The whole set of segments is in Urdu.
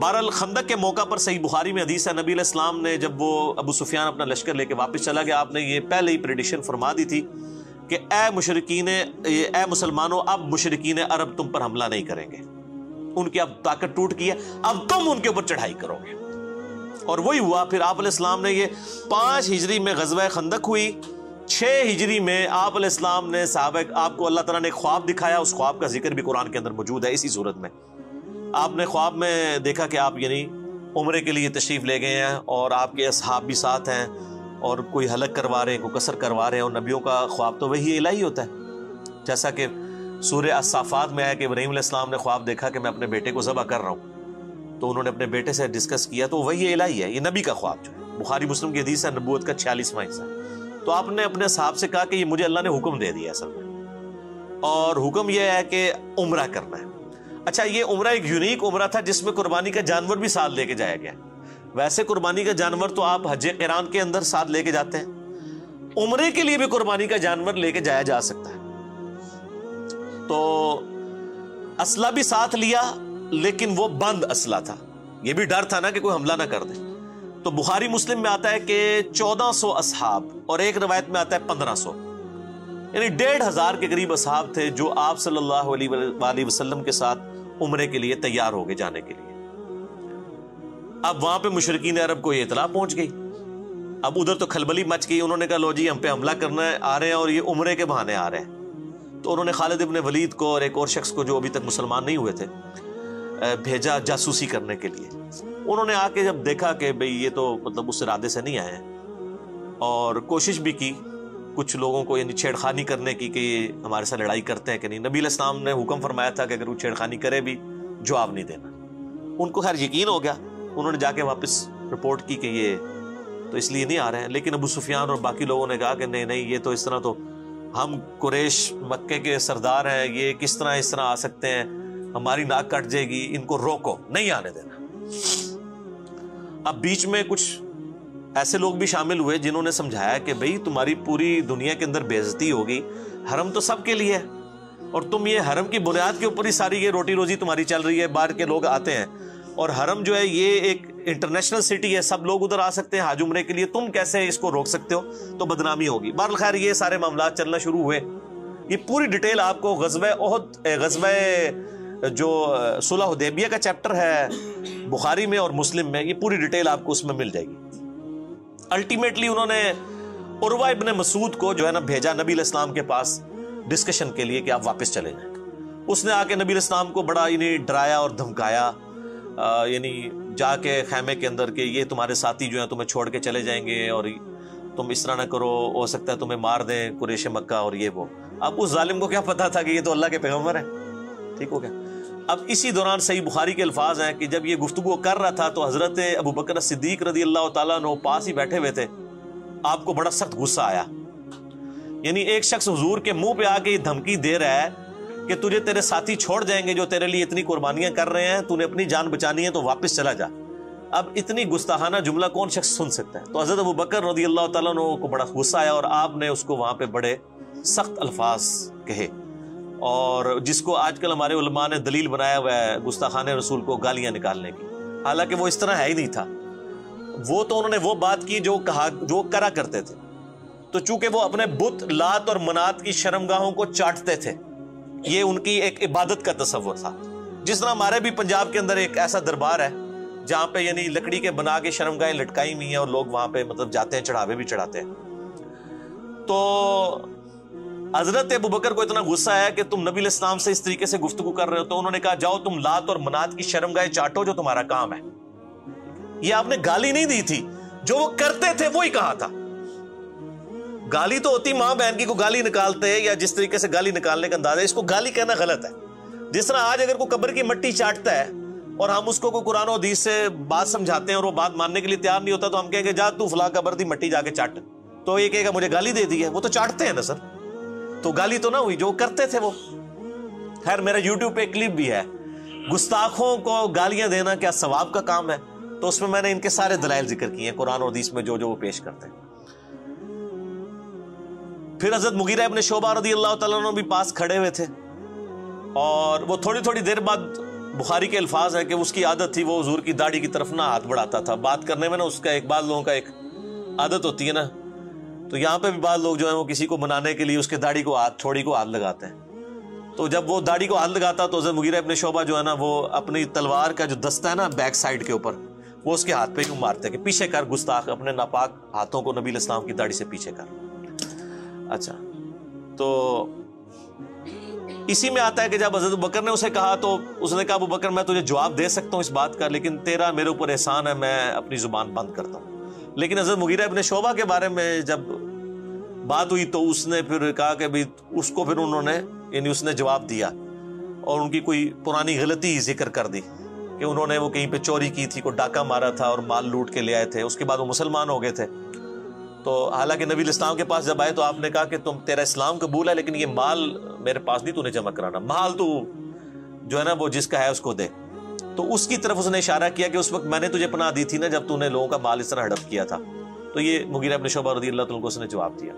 بہرحال خندق کے موقع پر صحیح بخاری میں حدیث ہے، نبی علیہ السلام نے جب وہ ابو سفیان اپنا لشکر لے کے واپس چلا گیا، آپ نے یہ پہلے ہی پریڈکشن فرما دی تھی کہ اے مسلمانوں، اب مشرکین عرب تم پر حملہ نہیں کریں گے، ان کی اب طاقت ٹوٹ گئی ہے، اب تم ان کے اوپر چڑھائی کرو گے۔ اور وہی ہوا۔ پھر آپ علیہ السلام نے یہ 5 ہجری میں غزوہ خندق ہوئی، 6 ہجری میں آپ علیہ السلام نے صحابہ، آپ کو اللہ تعالیٰ نے ایک خواب دکھایا، اس خواب کا ذکر بھی قرآن کے اندر موجود ہے اسی صورت میں۔ آپ نے خواب میں دیکھا کہ آپ یعنی عمرے کے لیے تشریف لے گئے ہیں اور آپ کے اصحاب بھی ساتھ ہیں، اور کوئی حلق کروا رہے ہیں، کوئی قصر کروا رہے ہیں، اور نبیوں کا خواب تو وہی الہی ہوتا ہے، جیسا کہ سورہ الصافات میں ہے کہ ابراہیم علیہ السلام نے خواب دیکھا کہ میں اپنے بیٹے کو ذبح کر رہا ہوں، تو انہوں نے اپنے بیٹے سے ڈسکس کیا، تو وہی الہی ہے، یہ نبی کا خواب جو ہے، بخاری مسلم کی حدیث ہے، نبوت کا 46واں حصہ۔ تو آپ نے اپنے صاحب سے کہا کہ یہ مجھے اللہ نے حکم دے دیا اصل میں، اور حکم یہ ہے کہ عمرہ کرنا ہے۔ اچھا، یہ عمرہ ایک یونیک عمرہ تھا جس میں قربانی کا جانور بھی ساتھ لے کے جایا گیا۔ ویسے قربانی کا جانور تو آپ حج قران کے اندر ساتھ لے کے جاتے ہیں، عمرے کے لیے بھی قربانی کا جانور لے کے جایا جا سکتا ہے۔ تو اسلحہ بھی ساتھ لیا، لیکن وہ بند اسلحہ تھا، یہ بھی ڈر تھا نا کہ کوئی حملہ نہ کر دے۔ تو بخاری مسلم میں آتا ہے کہ 1400 اصحاب، اور ایک روایت میں آتا ہے 1500، یعنی 1500 کے قریب اصحاب تھے جو آپ صلی اللہ علیہ وآلہ وسلم کے ساتھ عمرے کے لیے تیار ہو گئے جانے کے لیے۔ اب وہاں پہ مشرکین عرب کو یہ اطلاع پہنچ گئی، اب ادھر تو کھلبلی مچ گئی، انہوں نے کہا لو جی ہم پہ حملہ کرنا آ رہے ہیں اور یہ عمرے کے بہانے آ رہے ہیں۔ تو انہوں نے خالد ابن ولید کو اور ایک اور شخص کو جو ابھی تک مسلمان نہیں ہوئے تھے بھیجا جاسوسی کرنے کے لیے۔ انہوں نے آ کے جب دیکھا کہ بھئی یہ تو مطلب اس ارادے سے نہیں آئے ہیں، اور کوشش بھی کی کچھ لوگوں کو یعنی چھیڑخانی کرنے کی کہ یہ ہمارے ساتھ لڑائی کرتے ہیں کہ نہیں۔ نبی علیہ السلام نے حکم فرمایا تھا کہ اگر وہ چھیڑخانی کرے بھی جواب نہیں دینا۔ ان کو خیر یقین ہو گیا، انہوں نے جا کے واپس رپورٹ کی کہ یہ تو اس لیے نہیں آ رہے ہیں۔ لیکن ابو سفیان اور باقی لوگوں نے کہا کہ نہیں یہ تو اس طرح، تو ہم قریش مکے کے سردار ہیں، یہ کس طرح اس طرح آ سکتے ہیں، ہماری ناک کٹ جائے گی، ان کو روکو، نہیں آنے دینا۔ اب بیچ میں کچھ ایسے لوگ بھی شامل ہوئے جنہوں نے سمجھایا کہ بھئی تمہاری پوری دنیا کے اندر بے عزتی ہوگی، حرم تو سب کے لیے ہے، اور تم یہ حرم کی بنیاد کے اوپر ہی ساری یہ روٹی روزی تمہاری چل رہی ہے، باہر کے لوگ آتے ہیں، اور حرم جو ہے یہ ایک انٹرنیشنل سٹی ہے، سب لوگ ادھر آ سکتے ہیں حج عمرے کے لیے، تم کیسے اس کو روک سکتے ہو، تو بدنامی ہوگی۔ بہرحال خیر یہ سارے معاملات چلنا شروع ہوئے۔ یہ پوری ڈیٹیل آپ کو غزوہ جو صلح حدیبیہ کا چیپٹر ہے بخاری میں اور مسلم میں، یہ پوری ڈیٹیل آپ کو اس میں مل جائے گی۔ الٹیمیٹلی انہوں نے عروہ ابن مسعود کو جو ہے نا بھیجا نبی علیہ السلام کے پاس ڈسکشن کے لیے کہ آپ واپس چلے جائیں۔ اس نے آ کے نبی علیہ السلام کو بڑا یعنی ڈرایا اور دھمکایا، یعنی جا کے خیمے کے اندر کہ یہ تمہارے ساتھی جو ہیں تمہیں چھوڑ کے چلے جائیں گے، اور تم اس طرح نہ کرو، ہو سکتا ہے تمہیں مار دیں قریش مکہ، اور یہ وہ۔ اب اس ظالم کو کیا پتا تھا کہ یہ تو اللہ کے پیغمبر ہیں، ٹھیک ہو گیا۔ اب اسی دوران صحیح بخاری کے الفاظ ہیں کہ جب یہ گفتگو کر رہا تھا تو حضرت ابو بکر صدیق رضی اللہ تعالیٰ عنہ پاس ہی بیٹھے ہوئے تھے۔ آپ کو بڑا سخت غصہ آیا، یعنی ایک شخص حضور کے منہ پہ آ کے یہ دھمکی دے رہا ہے کہ تجھے تیرے ساتھی چھوڑ جائیں گے جو تیرے لیے اتنی قربانیاں کر رہے ہیں، تو نے اپنی جان بچانی ہے تو واپس چلا جا۔ اب اتنی گستاخانہ جملہ کون شخص سن سکتا ہے؟ تو حضرت ابو بکر رضی اللہ تعالیٰ عنہ کو بڑا غصہ آیا، اور آپ نے اس کو وہاں پہ بڑے سخت الفاظ کہے، اور جس کو آج کل ہمارے علماء نے دلیل بنایا ہوا ہے گستاخانہ رسول کو گالیاں نکالنے کی، حالانکہ وہ اس طرح ہے ہی نہیں تھا۔ وہ تو انہوں نے وہ بات کی جو کرا کرتے تھے، تو چونکہ وہ اپنے بت لات اور منات کی شرمگاہوں کو چاٹتے تھے، یہ ان کی ایک عبادت کا تصور تھا۔ جس طرح ہمارے بھی پنجاب کے اندر ایک ایسا دربار ہے جہاں پہ یعنی لکڑی کے بنا کے شرمگاہیں لٹکائی ہوئی ہیں، اور لوگ وہاں پہ مطلب جاتے ہیں، چڑھاوے بھی چڑھاتے ہیں۔ تو حضرت ابو بکر کو اتنا غصہ آیا کہ تم نبی علیہ السلام سے اس طریقے سے گفتگو کر رہے ہو، تو انہوں نے کہا جاؤ تم لات اور منات کی شرمگاہیں چاٹو جو تمہارا کام ہے۔ یہ آپ نے گالی نہیں دی تھی، جو وہ کرتے تھے وہی کہا تھا۔ گالی تو ہوتی ماں بہن کی کو گالی نکالتے ہیں، یا جس طریقے سے گالی نکالنے کا انداز ہے، اس کو گالی کہنا غلط ہے۔ جس طرح آج اگر کوئی قبر کی مٹی چاٹتا ہے اور ہم اس کو کوئی قرآن و حدیث سے بات سمجھاتے ہیں اور وہ بات ماننے کے لیے تیار نہیں ہوتا، تو ہم کہیں گے جا تو فلاں قبر دی مٹی جا کے چاٹ، تو یہ کہے گا مجھے گالی دے دی ہے۔ وہ تو چاٹتے ہیں نا سر، تو گالی تو نہ ہوئی، جو کرتے تھے وہ۔ خیر میرا یوٹیوب پہ کلپ بھی ہے، گستاخوں کو گالیاں دینا کیا ثواب کا کام ہے، تو اس میں نے ان کے سارے دلائل ذکر کیے ہیں قرآن اور حدیث میں جو وہ پیش کرتے ہیں۔ پھر حضرت مغیرہ ابن شعبہ رضی اللہ تعالیٰ عنہ بھی پاس کھڑے ہوئے تھے، اور وہ تھوڑی تھوڑی دیر بعد بخاری کے الفاظ ہیں کہ اس کی عادت تھی وہ حضور کی داڑھی کی طرف نہ ہاتھ بڑھاتا تھا بات کرنے میں نا. اس کا ایک بعض لوگوں کا ایک عادت ہوتی ہے نا, تو یہاں پہ بھی بعض لوگ جو ہیں وہ کسی کو منانے کے لیے اس کے داڑھی کو ہاتھ تھوڑی کو ہاتھ لگاتے ہیں. تو جب وہ داڑھی کو ہاتھ لگاتا تو حضرت مغیرہ ابن شعبہ جو ہے نا وہ اپنی تلوار کا جو دستہ ہے نا بیک سائڈ کے اوپر وہ اس کے ہاتھ پہ یوں مارتے کہ پیچھے کر گستاخ, اپنے ناپاک ہاتھوں کو نبی علیہ السلام کی داڑھی سے پیچھے کر. اچھا, تو اسی میں آتا ہے کہ جب حضرت ابوبکر نے اسے کہا تو اس نے کہا ابوبکر میں تجھے جواب دے سکتا ہوں اس بات کا, لیکن تیرا میرے اوپر احسان ہے, میں اپنی زبان بند کرتا ہوں. لیکن حضرت مغیرہ ابن شعبہ کے بارے میں جب بات ہوئی تو اس نے پھر کہا کہ بھی اس کو پھر انہوں نے یعنی اس نے جواب دیا اور ان کی کوئی پرانی غلطی ذکر کر دی کہ انہوں نے وہ کہیں پہ چوری کی تھی, کوئی ڈاکہ مارا تھا اور مال لوٹ کے لے آئے تھے. اس کے بعد وہ مسلمان ہو گئے تھے. تو حالانکہ نبی الاسلام کے پاس جب آئے تو آپ نے کہا کہ تیرا اسلام قبول ہے لیکن یہ مال میرے پاس نہیں, تو نے جمع کرانا, مال تو جو ہے نا وہ جس کا ہے اس کو دے. تو اس کی طرف اس نے اشارہ کیا کہ اس وقت میں نے تجھے پناہ دی تھی نا جب تو نے لوگوں کا مال اس طرح ہڑپ کیا تھا. تو یہ مغیرہ ابن شعبہ رضی اللہ تعالیٰ کو اس نے جواب دیا.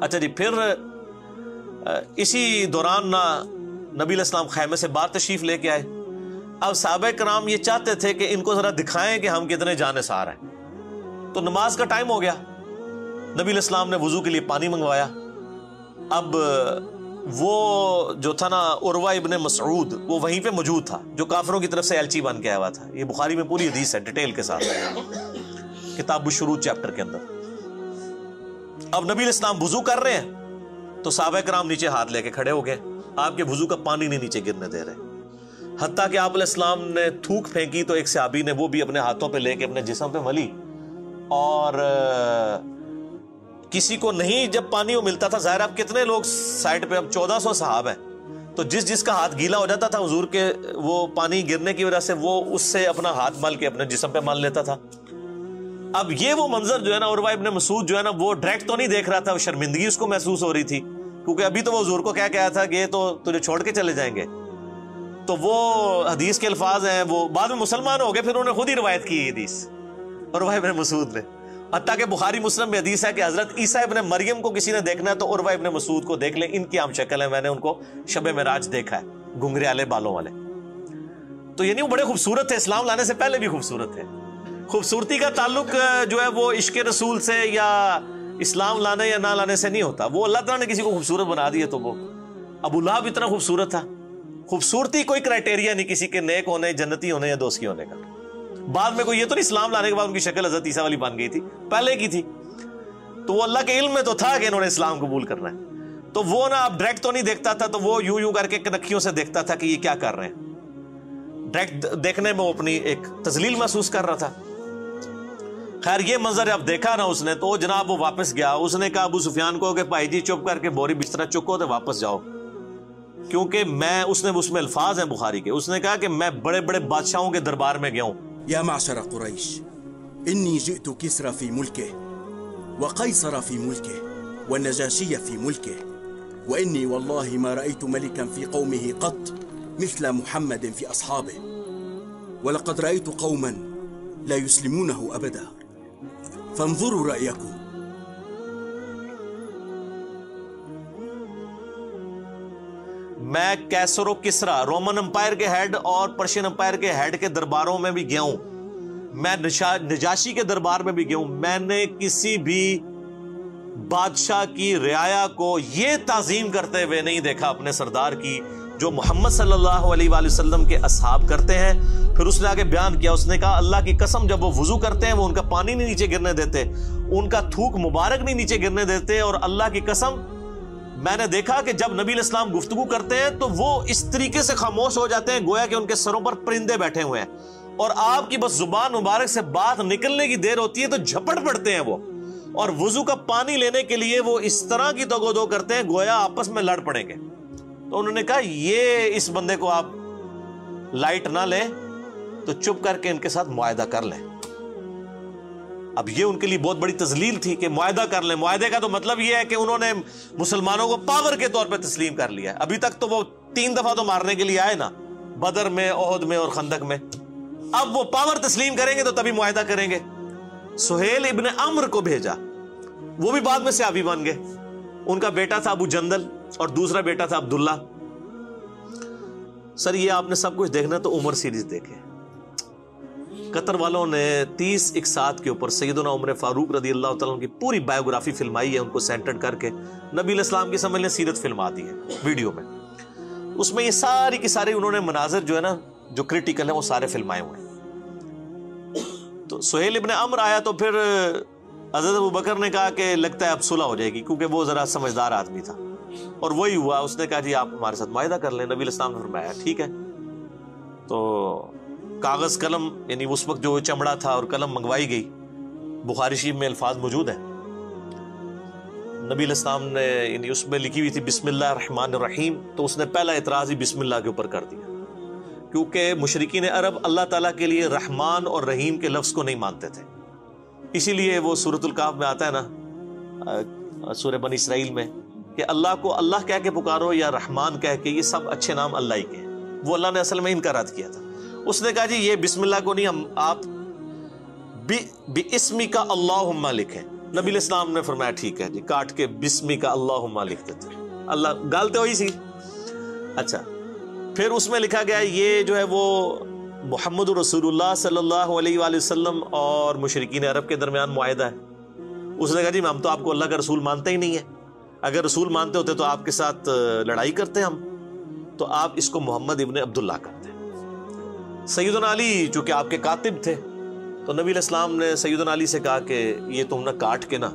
اچھا جی, پھر اسی دوران نبی علیہ السلام خیمے سے باہر تشریف لے کے آئے. اب صحابہ کرام یہ چاہتے تھے کہ ان کو ذرا دکھائیں کہ ہم کتنے جانثار ہیں. تو نماز کا ٹائم ہو گیا, نبی علیہ السلام نے وضو کے لیے پانی منگوایا. اب وہ جو تھا نا عروہ ابن مسعود وہ وہیں پہ موجود تھا جو کافروں کی طرف سے ایلچی بن کے آیا ہوا تھا. یہ بخاری میں پوری حدیث ہے ڈیٹیل کے ساتھ, کتاب الشروط چیپٹر کے اندر. اب نبی علیہ السلام وضو کر رہے ہیں تو صحابہ کرام نیچے ہاتھ لے کے کھڑے ہو گئے, آپ کے وضو کا پانی نہیں نیچے گرنے دے رہے. حتیٰ کہ آپ علیہ السلام نے تھوک پھینکی تو ایک صحابی نے وہ بھی اپنے ہاتھوں پہ لے کے اپنے جسم پہ ملی, اور کسی کو نہیں جب پانی وہ ملتا تھا, ظاہر اب کتنے لوگ سائڈ پہ, اب 1400 صحابہ ہیں, تو جس کا ہاتھ گیلا ہو جاتا تھا حضور کے وہ پانی گرنے کی وجہ سے وہ اس سے اپنا ہاتھ مل کے اپنے جسم پہ مل لیتا تھا. اب یہ وہ منظر جو ہے نا عروہ ابن مسعود جو ہے نا وہ ڈائریکٹ تو نہیں دیکھ رہا تھا, وہ شرمندگی اس کو محسوس ہو رہی تھی کیونکہ ابھی تو وہ حضور کو کیا کہا تھا کہ یہ تو تجھے چھوڑ کے چلے جائیں گے. تو وہ حدیث کے الفاظ ہیں, وہ بعد میں مسلمان ہو گئے, پھر انہوں نے خود ہی روایت کی حدیث عروہ ابن مسعود نے. حتیٰ کہ بخاری مسلم میں حدیث ہے کہ حضرت عیسیٰ ابن مریم کو کسی نے دیکھنا ہے تو عروہ ابن مسعود کو دیکھ لیں, ان کی عام شکل ہے, میں نے ان کو شب معراج دیکھا ہے, گھنگھرے والے بالوں والے. تو یعنی وہ بڑے خوبصورت تھے, اسلام لانے سے پہلے بھی خوبصورت تھے. خوبصورتی کا تعلق جو ہے وہ عشق رسول سے یا اسلام لانے یا نہ لانے سے نہیں ہوتا. وہ اللہ تعالیٰ نے کسی کو خوبصورت بنا دیا. تو وہ ابو لہب اتنا خوبصورت تھا. خوبصورتی کوئی کرائٹیریا نہیں کسی کے نیک ہونے, جنتی ہونے یا دوستی ہونے کا. بعد میں کوئی یہ تو نہیں اسلام لانے کے بعد ان کی شکل حضرت عیسیٰ والی بن گئی تھی, پہلے کی تھی. تو وہ اللہ کے علم میں تو تھا کہ انہوں نے اسلام قبول کرنا ہے. تو وہ نا اب ڈائریکٹ تو نہیں دیکھتا تھا, تو وہ یوں کر کے کنکھیوں سے دیکھتا تھا کہ یہ کیا کر رہے ہیں. ڈائریکٹ دیکھنے میں وہ اپنی ایک تذلیل محسوس کر رہا تھا. خیر یہ منظر اب دیکھا نا اس نے تو جناب وہ واپس گیا. اس نے کہا ابو سفیان کو کہ بھائی جی چپ کر کے بوری بستر چکو تو واپس جاؤ, کیونکہ میں اس میں الفاظ ہیں بخاری کے, اس نے کہا کہ میں بڑے بڑے بادشاہوں کے دربار میں گیا ہوں. یا معشر قریش انی جئت کسرى فی ملکه وقیصر فی ملکه والنجاشی فی ملکه وانی والله ما رأيت ملكا في قومه قط مثل محمد في أصحابه ولقد رأيت قوما لا يسلمونه أبدا فانظروا رأيكم. میں کیسر و کسرا رومن امپائر کے ہیڈ اور پرشین امپائر کے ہیڈ کے درباروں میں بھی گیا ہوں, میں نجاشی کے دربار میں بھی گیا ہوں. میں نے کسی بھی بادشاہ کی رعایا کو یہ تعظیم کرتے ہوئے نہیں دیکھا اپنے سردار کی جو محمد صلی اللہ علیہ وآلہ وسلم کے اصحاب کرتے ہیں. پھر اس نے آگے بیان کیا, اس نے کہا اللہ کی قسم جب وہ وضو کرتے ہیں وہ ان کا پانی نہیں نیچے گرنے دیتے, ان کا تھوک مبارک نہیں نیچے گرنے دیتے, اور اللہ کی قسم میں نے دیکھا کہ جب نبی علیہ السلام گفتگو کرتے ہیں تو وہ اس طریقے سے خاموش ہو جاتے ہیں گویا کہ ان کے سروں پر پرندے بیٹھے ہوئے ہیں, اور آپ کی بس زبان مبارک سے بات نکلنے کی دیر ہوتی ہے تو جھپٹ پڑتے ہیں وہ, اور وضو کا پانی لینے کے لیے وہ اس طرح کی توگو کرتے ہیں گویا آپس میں لڑ پڑیں گے. تو انہوں نے کہا یہ اس بندے کو آپ لائٹ نہ لیں تو چپ کر کے ان کے ساتھ معاہدہ کر لیں. اب یہ ان کے لیے بہت بڑی تذلیل تھی کہ معاہدہ کر لیں. معاہدے کا تو مطلب یہ ہے کہ انہوں نے مسلمانوں کو پاور کے طور پہ تسلیم کر لیا. ابھی تک تو وہ 3 دفعہ تو مارنے کے لیے آئے نا, بدر میں, احد میں اور خندق میں. اب وہ پاور تسلیم کریں گے تو تبھی معاہدہ کریں گے. سہیل ابن عمرو کو بھیجا, وہ بھی بعد میں صحابی بن گئے. ان کا بیٹا تھا ابو جندل اور دوسرا بیٹا تھا عبداللہ. سر یہ آپ نے سب کچھ دیکھنا تو عمر سیریز دیکھے. قطر والوں نے 30/1 کے اوپر سیدنا عمر فاروق رضی اللہ تعالیٰ کی پوری بایوگرافی فلمائی ہے، ان کو سینٹرڈ کر کے نبی علیہ السلام کی سمجھ لیں سیرت فلما دی ہے ویڈیو میں. اس میں یہ ساری کی ساری انہوں نے مناظر جو ہے نا جو کریٹیکل ہیں وہ سارے فلمائے ہوئے ہیں. تو سہیل ابن عمرو آیا تو پھر حضرت ابوبکر نے کہا کہ لگتا ہے اب صلح ہو جائے گی، کیونکہ وہ ذرا سمجھدار آدمی تھا، اور وہی ہوا. اس نے کہا جی آپ ہمارے ساتھ معاہدہ کر لیں. نبی علیہ السلام نے فرمایا ٹھیک ہے. تو کاغذ قلم یعنی اس وقت جو چمڑا تھا اور قلم منگوائی گئی. بخاری شریف میں الفاظ موجود ہیں. نبی علیہ السلام نے یعنی اس میں لکھی ہوئی تھی بسم اللہ الرحمن الرحیم، تو اس نے پہلا اعتراض ہی بسم اللہ کے اوپر کر دیا، کیونکہ مشرکین عرب اللہ تعالیٰ کے لیے رحمان اور رحیم کے لفظ کو نہیں مانتے تھے. اسی لیے وہ سورۃ الکہف میں آتا ہے نا سورہ بنی اسرائیل میں کہ اللہ کو اللہ کہہ کے پکارو یا رحمان کہہ کے، یہ سب اچھے نام اللہ ہی کے ہیں. وہ اللہ نے اصل میں انکارات کیا تھا. اس نے کہا جی یہ بسم اللہ کو نہیں، ہم آپ بِاسْمِكَ اللہم لکھیں. نبی علیہ السلام نے فرمایا ٹھیک ہے جی، کاٹ کے بِاسْمِكَ اللہم لکھ دیتے. اللہ گالتے ہوئی سی. اچھا پھر اس میں لکھا گیا یہ جو ہے وہ محمد رسول اللہ صلی اللہ علیہ وآلہ وسلم اور مشرکین عرب کے درمیان معاہدہ ہے. اس نے کہا جی ہم تو آپ کو اللہ کا رسول مانتے ہی نہیں ہیں، اگر رسول مانتے ہوتے تو آپ کے ساتھ لڑائی کرتے ہم، تو آپ اس کو محمد ابن عبداللہ کرتے. سیدنا علی چونکہ آپ کے کاتب تھے تو نبی علیہ السلام نے سیدنا علی سے کہا کہ یہ تم نہ کاٹ کے نا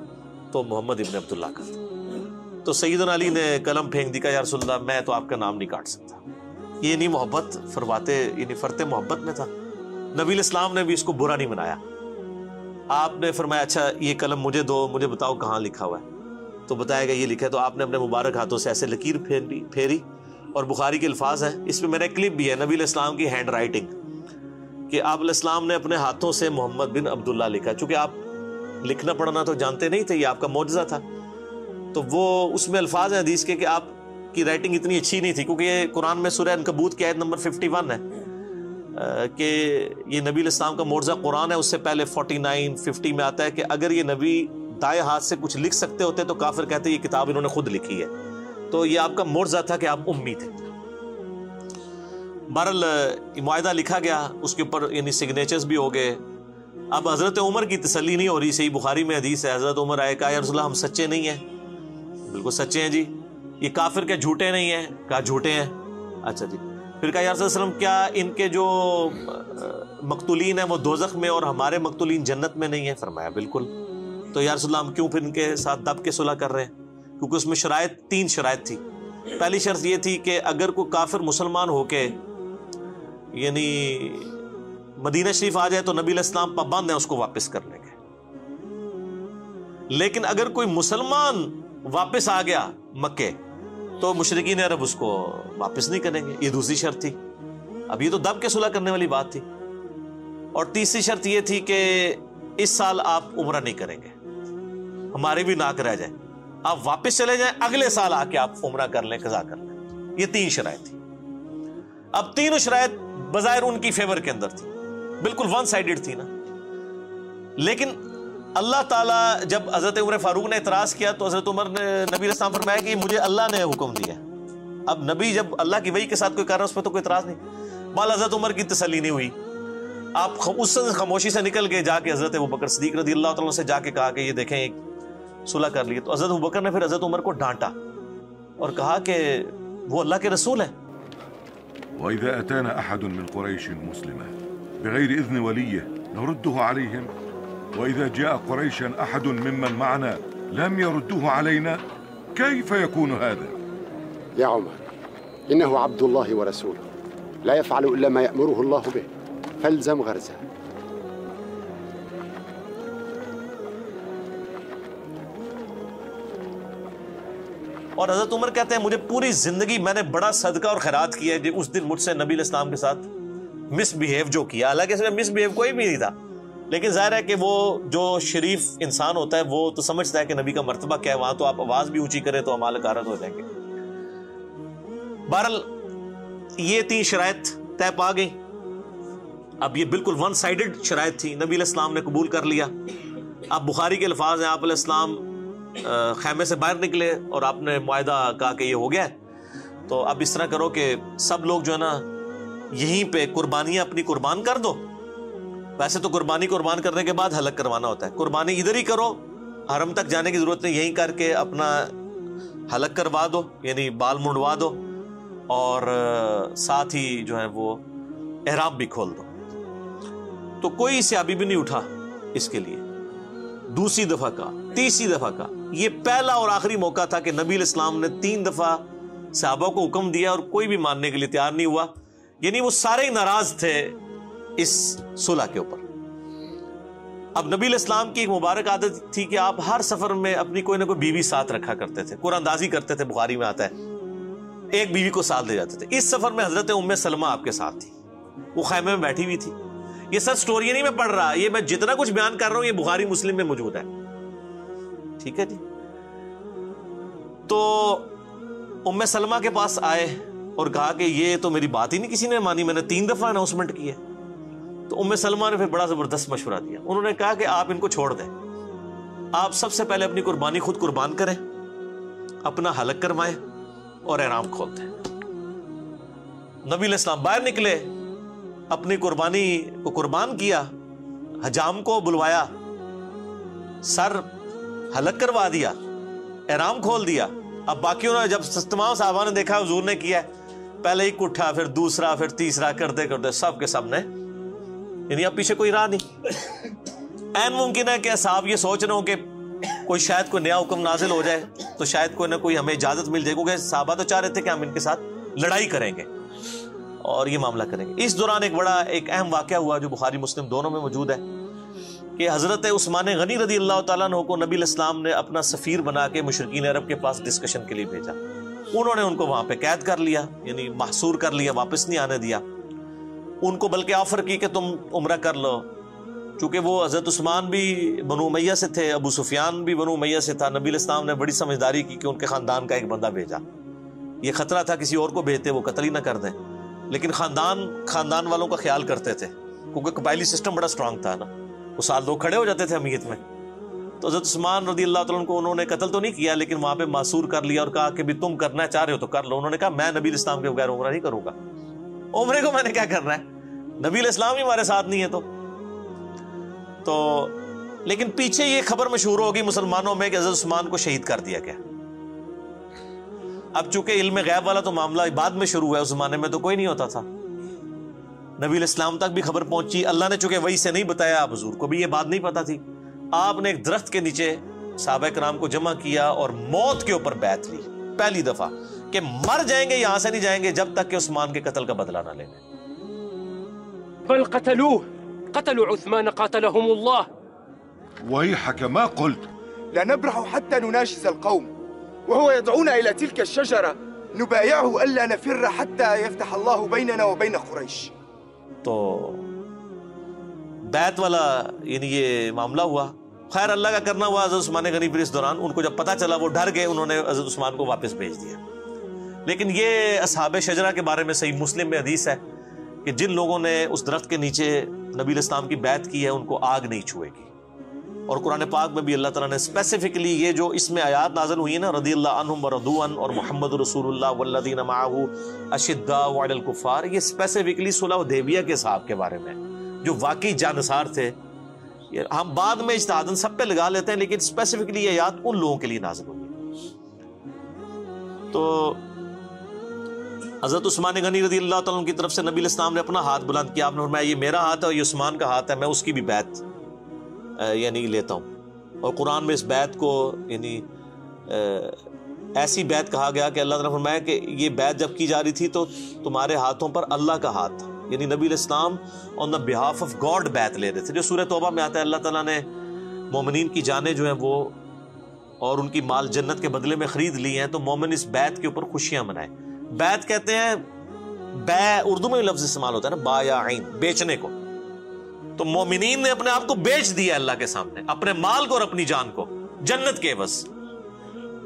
تو محمد ابن عبداللہ کرتے. تو سیدنا علی نے قلم پھینک دی، کہا یا رسول اللہ میں تو آپ کا نام نہیں کاٹ سکتا. یہ نہیں محبت فرماتے یعنی فرتے محبت میں تھا. نبی علیہ السلام نے بھی اس کو برا نہیں منایا. آپ نے فرمایا اچھا یہ قلم مجھے دو، مجھے بتاؤ کہاں لکھا ہوا ہے. تو بتایا گیا یہ لکھا ہے. تو آپ نے اپنے مبارک ہاتھوں سے ایسے لکیر پھیری اور بخاری کے الفاظ ہیں. اس میں میرا کلپ بھی ہے نبی علیہ السلام کی ہینڈ رائٹنگ کہ آپ علیہ السلام نے اپنے ہاتھوں سے محمد بن عبداللہ لکھا. چونکہ آپ لکھنا پڑھنا تو جانتے نہیں تھے، یہ آپ کا معجزہ تھا. تو وہ اس میں الفاظ ہیں حدیث کے کہ آپ کی رائٹنگ اتنی اچھی نہیں تھی، کیونکہ یہ قرآن میں سورہ عنکبوت کی آیت نمبر 51 ہے کہ یہ نبی علیہ السلام کا معجزہ قرآن ہے. اس سے پہلے 49 50 میں آتا ہے کہ اگر یہ نبی دائیں ہاتھ سے کچھ لکھ سکتے ہوتے تو کافر کہتے یہ کتاب انہوں نے خود لکھی ہے. تو یہ آپ کا معجزہ تھا کہ آپ امی تھے. بہرحال معاہدہ لکھا گیا، اس کے اوپر یعنی سگنیچرز بھی ہو گئے. اب حضرت عمر کی تسلی نہیں ہو رہی. صحیح بخاری میں حدیث ہے حضرت عمر آئے کہا یا رسول اللہ ہم سچے نہیں ہیں. بالکل سچے ہیں جی. یہ کافر کے جھوٹے نہیں ہیں؟ کہا جھوٹے ہیں. اچھا جی. پھر کہا یا رسول اللہ علیہ وسلم کیا ان کے جو مقتولین ہیں وہ دوزخ میں اور ہمارے مقتولین جنت میں نہیں ہیں؟ فرمایا بالکل. تو یا رسول اللہ ہم کیوں پھر ان کے ساتھ دب کے صلح کر رہے ہیں؟ کیونکہ اس میں شرائط 3 شرائط تھی. پہلی شرط یہ تھی کہ اگر کوئی کافر مسلمان ہو کے یعنی مدینہ شریف آ جائے تو نبی علیہ السلام پابند ہیں اس کو واپس کرنے کے. لیکن اگر کوئی مسلمان واپس آ گیا مکے تو مشرکین عرب اس کو واپس نہیں کریں گے. یہ دوسری شرط تھی. اب یہ تو دب کے صلح کرنے والی بات تھی. اور تیسری شرط یہ تھی کہ اس سال آپ عمرہ نہیں کریں گے، ہمارے بھی ناک رہ جائے، آپ واپس چلے جائیں، اگلے سال آ کے آپ عمرہ کر لیں، قضا کر لیں. یہ 3 شرائط تھی. اب تینوں شرائط بظاہر ان کی فیور کے اندر تھی، بالکل ون سائیڈڈ تھی نا. لیکن اللہ تعالیٰ جب حضرت عمر فاروق نے اعتراض کیا تو حضرت عمر نے نبی علیہ السلام فرمایا کہ مجھے اللہ نے حکم دیا. اب نبی جب اللہ کی وحی کے ساتھ کوئی کر رہا ہے اس پہ تو کوئی اعتراض نہیں. مال حضرت عمر کی تسلی نہیں ہوئی. آپ اس خاموشی سے نکل کے جا کے حضرت ابوبکر صدیق رضی اللہ تعالیٰ سے جا کے کہا کہ یہ دیکھیں ایک صلح کر لی. تو حضرت ابوبکر نے پھر حضرت عمر کو ڈانٹا اور کہا کہ وہ اللہ کے رسول ہیں. وإذا أتانا أحد من قريش مسلما بغير إذن وليه نرده عليهم وإذا جاء قريشا أحد ممن معنا لم يردوه علينا كيف يكون هذا؟ يا عمر إنه عبد الله ورسوله لا يفعل إلا ما يأمره الله به فالزم غرزه. اور حضرت عمر کہتے ہیں مجھے پوری زندگی میں نے بڑا صدقہ اور خیرات کیا ہے. اس دن مجھ سے نبی علیہ السلام کے ساتھ مس بہیو جو کیا، حالانکہ اس میں مس بہیو کوئی بھی نہیں تھا، لیکن ظاہر ہے کہ وہ جو شریف انسان ہوتا ہے وہ تو سمجھتا ہے کہ نبی کا مرتبہ کیا ہے، وہاں تو آپ آواز بھی اونچی کریں تو اعمال غارت ہو جائیں گے. بہرحال یہ 3 شرائط طے پا گئی. اب یہ بالکل ون سائیڈڈ شرائط تھی. نبی علیہ السلام نے قبول کر لیا. اب بخاری کے الفاظ ہیں آپ علیہ السلام خیمے سے باہر نکلے اور آپ نے معاہدہ کہا کہ یہ ہو گیا ہے. تو اب اس طرح کرو کہ سب لوگ جو ہے نا یہیں پہ قربانیاں اپنی قربان کر دو. ویسے تو قربانی قربان کرنے کے بعد حلق کروانا ہوتا ہے, قربانی ادھر ہی کرو, حرم تک جانے کی ضرورت نہیں, یہیں کر کے اپنا حلق کروا دو, یعنی بال منڈوا دو, اور ساتھ ہی جو ہے وہ احرام بھی کھول دو. تو کوئی صحابی بھی نہیں اٹھا اس کے لیے. دوسری دفعہ کا, تیسری دفعہ کا, یہ پہلا اور آخری موقع تھا کہ نبی علیہ السلام نے 3 دفعہ صحابہ کو حکم دیا اور کوئی بھی ماننے کے لیے تیار نہیں ہوا. یعنی وہ سارے ہی ناراض تھے اس صلح کے اوپر. اب نبی علیہ السلام کی ایک مبارک عادت تھی کہ آپ ہر سفر میں اپنی کوئی نہ کوئی بیوی ساتھ رکھا کرتے تھے, قرآن اندازی کرتے تھے, بخاری میں آتا ہے ایک بیوی کو ساتھ لے جاتے تھے. اس سفر میں حضرت ام سلمہ آپ کے ساتھ تھی, وہ خیمے میں بیٹھی ہوئی تھی. یہ سر سٹوری نہیں میں پڑھ رہا, یہ میں جتنا کچھ بیان کر رہا ہوں یہ بخاری مسلم میں موجود ہے, ٹھیک ہے جی. تو ام سلمہ کے پاس آئے اور کہا کہ یہ تو میری بات ہی نہیں کسی نے مانی, میں نے 3 دفعہ اناؤنسمنٹ کی ہے. تو ام سلمہ نے پھر بڑا زبردست مشورہ دیا. انہوں نے کہا کہ آپ ان کو چھوڑ دیں, آپ سب سے پہلے اپنی قربانی خود قربان کریں, اپنا حلق کروائیں اور احرام کھول دیں. نبی علیہ السلام باہر نکلے, اپنی قربانی کو قربان کیا, حجام کو بلوایا, سر حلق کروا دیا, احرام کھول دیا. اب باقیوں نے جب تمام صحابہ نے دیکھا حضور نے کیا, پہلے ایک اٹھا, پھر دوسرا, پھر تیسرا, کرتے کرتے سب کے سب نے, یعنی اب پیچھے کوئی راہ نہیں. این ممکن ہے کہ صاحب یہ سوچ رہے ہوں کہ کوئی شاید کوئی نیا حکم نازل ہو جائے تو شاید کوئی نہ کوئی ہمیں اجازت مل جائے, کیونکہ صحابہ تو چاہ رہے تھے کہ ہم ان کے ساتھ لڑائی کریں گے اور یہ معاملہ کریں گے. اس دوران ایک اہم واقعہ ہوا جو بخاری مسلم دونوں میں موجود ہے کہ حضرت عثمان غنی رضی اللہ تعالیٰ عنہ کو نبی علیہ السلام نے اپنا سفیر بنا کے مشرکین عرب کے پاس ڈسکشن کے لیے بھیجا. انہوں نے ان کو وہاں پہ قید کر لیا, یعنی محصور کر لیا, واپس نہیں آنے دیا. ان کو بلکہ آفر کی کہ تم عمرہ کر لو, چونکہ وہ حضرت عثمان بھی بنو امیہ سے تھے, ابو سفیان بھی بنو امیہ سے تھا. نبی علیہ السلام نے بڑی سمجھداری کی کہ ان کے خاندان کا ایک بندہ بھیجا. یہ خطرہ تھا کسی اور کو بھیجتے وہ قتل ہی نہ کر دیں, لیکن خاندان والوں کا خیال کرتے تھے, کیونکہ قبائلی سسٹم بڑا سٹرانگ تھا نا, وہ سال لوگ کھڑے ہو جاتے تھے امیت میں. تو حضرت عثمان رضی اللہ تعالیٰ عنہ کو انہوں نے قتل تو نہیں کیا, لیکن وہاں پہ معصور کر لیا اور کہا کہ بھی تم کرنا چاہ رہے ہو تو کر لو. انہوں نے کہا میں نبی علیہ السلام کے بغیر عمرہ نہیں کروں گا, عمرے کو میں نے کیا کرنا ہے, نبی علیہ السلام ہی ہمارے ساتھ نہیں ہے. تو لیکن پیچھے یہ خبر مشہور ہوگی مسلمانوں میں کہ حضرت عثمان کو شہید کر دیا گیا. اب چونکہ علم غیب والا تو معاملہ بعد میں شروع ہوا ہے, اس زمانے میں تو کوئی نہیں ہوتا تھا. نبی علیہ السلام تک بھی خبر پہنچی, اللہ نے چونکہ وحی سے نہیں بتایا, آپ حضور کو بھی یہ بات نہیں پتا تھی. آپ نے ایک درخت کے نیچے صحابہ کرام کو جمع کیا اور موت کے اوپر بیعت لی پہلی دفعہ کہ مر جائیں گے, یہاں سے نہیں جائیں گے جب تک کہ عثمان کے قتل کا بدلہ نہ لیں. بل قتلوه, قتلوا عثمان قاتلهم الله. ويحك ما قلت. لا نبرح حتى نناشز القوم وهو يدعونا إلى تلك الشجرة نبايعه ألا نفر حتى يفتح الله بيننا وبين قريش. تو بیعت والا یعنی یہ معاملہ ہوا. خیر اللہ کا کرنا ہوا. حضرت عثمان غنی پھر اس دوران ان کو جب پتا چلا وہ ڈر گئے, انہوں نے حضرت عثمان کو واپس بھیج دیا. لیکن یہ اصحاب شجرہ کے بارے میں صحیح مسلم میں حدیث ہے کہ جن لوگوں نے اس درخت کے نیچے نبی علیہ السلام کی بیعت کی ہے ان کو آگ نہیں چھوئے گی. اور قرآن پاک میں بھی اللہ تعالیٰ نے اسپیسیفکلی یہ جو اس میں آیات نازل ہوئی نا, رضی اللہ عنہم ورضوا عنہ اور محمد رسول اللہ والذین معہ اشداء علی الکفار, یہ اسپیسیفکلی صلح حدیبیہ کے صحاب کے بارے میں جو واقعی جانثار تھے. ہم بعد میں اجتہاداً سب پہ لگا لیتے ہیں, لیکن اسپیسیفکلی یہ آیات ان لوگوں کے لیے نازل ہوئی. تو حضرت عثمان غنی رضی اللہ تعالیٰ عنہ کی طرف سے نبی علیہ السلام نے اپنا ہاتھ بلند کیا. آپ نے فرمایا یہ میرا ہاتھ ہے اور یہ عثمان کا ہاتھ ہے, میں اس کی بھی بیعت یعنی لیتا ہوں. اور قرآن میں اس بیعت کو یعنی ایسی بیعت کہا گیا کہ اللہ تعالیٰ نے فرمایا کہ یہ بیعت جب کی جا رہی تھی تو تمہارے ہاتھوں پر اللہ کا ہاتھ تھا, یعنی نبی علیہ السلام آن دا بہاف آف گاڈ بیعت لے رہے تھے. جو سورہ توبہ میں آتا ہے اللہ تعالیٰ نے مومنین کی جانیں جو ہیں وہ اور ان کی مال جنت کے بدلے میں خرید لی ہیں, تو مومن اس بیعت کے اوپر خوشیاں منائیں. بیعت کہتے ہیں, بے اردو میں لفظ استعمال ہوتا ہے نا, با یا عین, بیچنے کو. تو مومنین نے اپنے آپ کو بیچ دیا اللہ کے سامنے, اپنے مال کو اور اپنی جان کو جنت کے عوض.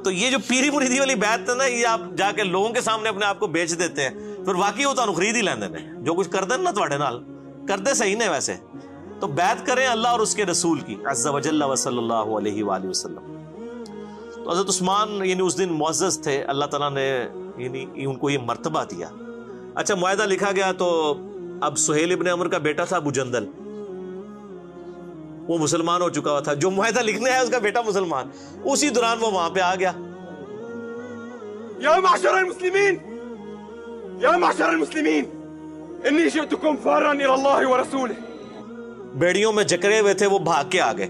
تو یہ جو پیری مریدی والی بیعت ہے نا, یہ آپ جا کے لوگوں کے سامنے اپنے آپ کو بیچ دیتے ہیں, پھر واقعی وہ تانوں خرید ہی لیندے نے. جو کچھ کر دیں نا تواڈے نال کرتے صحیح نے ویسے, تو بیعت کریں اللہ اور اس کے رسول کی عز و جل و صلی اللہ علیہ وآلہ وسلم. تو حضرت عثمان یعنی اس دن معزز تھے, اللہ تعالیٰ نے یعنی ان کو یہ مرتبہ دیا. اچھا معاہدہ لکھا گیا تو اب سہیل ابن عمر کا بیٹا تھا ابو جندل, وہ مسلمان ہو چکا ہوا تھا. جو معاہدہ لکھنے ہے اس کا بیٹا مسلمان, اسی دوران وہ وہاں پہ آ گیا. یا معشر المسلمین, یا معشر المسلمین, انی جئتکم فارا الی اللہ ورسولہ. بیڑیوں میں جکڑے ہوئے تھے, وہ بھاگ کے آ گئے.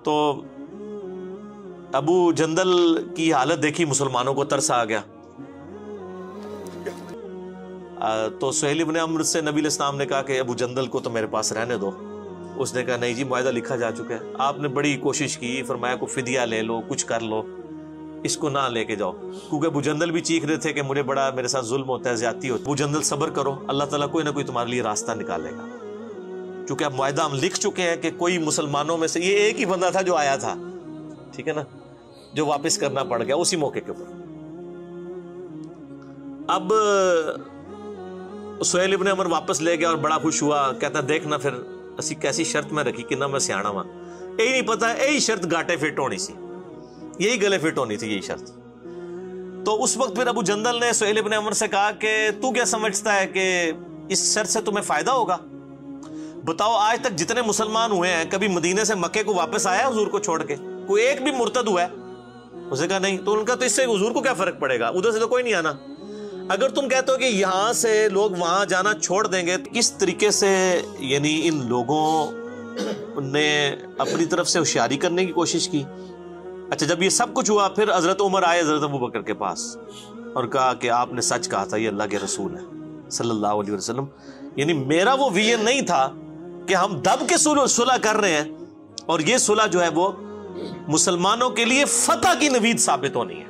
تو ابو جندل کی حالت دیکھی, مسلمانوں کو ترس آ گیا. تو سہیل ابن عمرو سے نبی علیہ السلام نے کہا کہ ابو جندل کو تو میرے پاس رہنے دو. اس نے کہا نہیں جی, معاہدہ لکھا جا چکا ہے. آپ نے بڑی کوشش کی, فرمایا کو فدیہ لے لو, کچھ کر لو, اس کو نہ لے کے جاؤ. کیونکہ ابو جندل بھی چیخ رہے تھے کہ مجھے بڑا میرے ساتھ ظلم ہوتا ہے, زیادتی ہوتی ہے. ابو جندل صبر کرو, اللہ تعالیٰ کوئی نہ کوئی تمہارے لیے راستہ نکالے گا. چونکہ اب معاہدہ ہم لکھ چکے ہیں کہ کوئی مسلمانوں میں سے, یہ ایک ہی بندہ تھا جو آیا تھا, ٹھیک ہے نا, جو واپس کرنا پڑ گیا اسی موقع کے اوپر. اب سہیل ابن عمر واپس لے گیا اور بڑا خوش ہوا. کہتا دیکھنا پھر اسی کیسی شرط میں رکھی کہ نہ میں سیاح ہوا, یہی نہیں پتا, یہی شرط گاٹے فٹ ہونی سی, یہی گلے فٹ ہونی تھی, یہی شرط. تو اس وقت پھر ابو جندل نے سہیل ابن عمر سے کہا کہ تو کیا سمجھتا ہے کہ اس شرط سے تمہیں فائدہ ہوگا؟ بتاؤ آج تک جتنے مسلمان ہوئے ہیں کبھی مدینے سے مکے کو واپس آیا حضور کو چھوڑ کے؟ کوئی ایک بھی مرتد ہوا ہے؟ اس نے کہا نہیں. تو ان کا تو اس سے حضور کو کیا فرق پڑے گا, ادھر سے تو کوئی نہیں آنا. اگر تم کہتے ہو کہ یہاں سے لوگ وہاں جانا چھوڑ دیں گے, کس طریقے سے یعنی ان لوگوں نے اپنی طرف سے ہوشیاری کرنے کی کوشش کی. اچھا جب یہ سب کچھ ہوا پھر حضرت عمر آئے حضرت ابوبکر کے پاس اور کہا کہ آپ نے سچ کہا تھا, یہ اللہ کے رسول ہے صلی اللہ علیہ وسلم. یعنی میرا وہ ویژن نہیں تھا کہ ہم دب کے صلح کر رہے ہیں, اور یہ صلح جو ہے وہ مسلمانوں کے لیے فتح کی نوید ثابت ہونی ہے.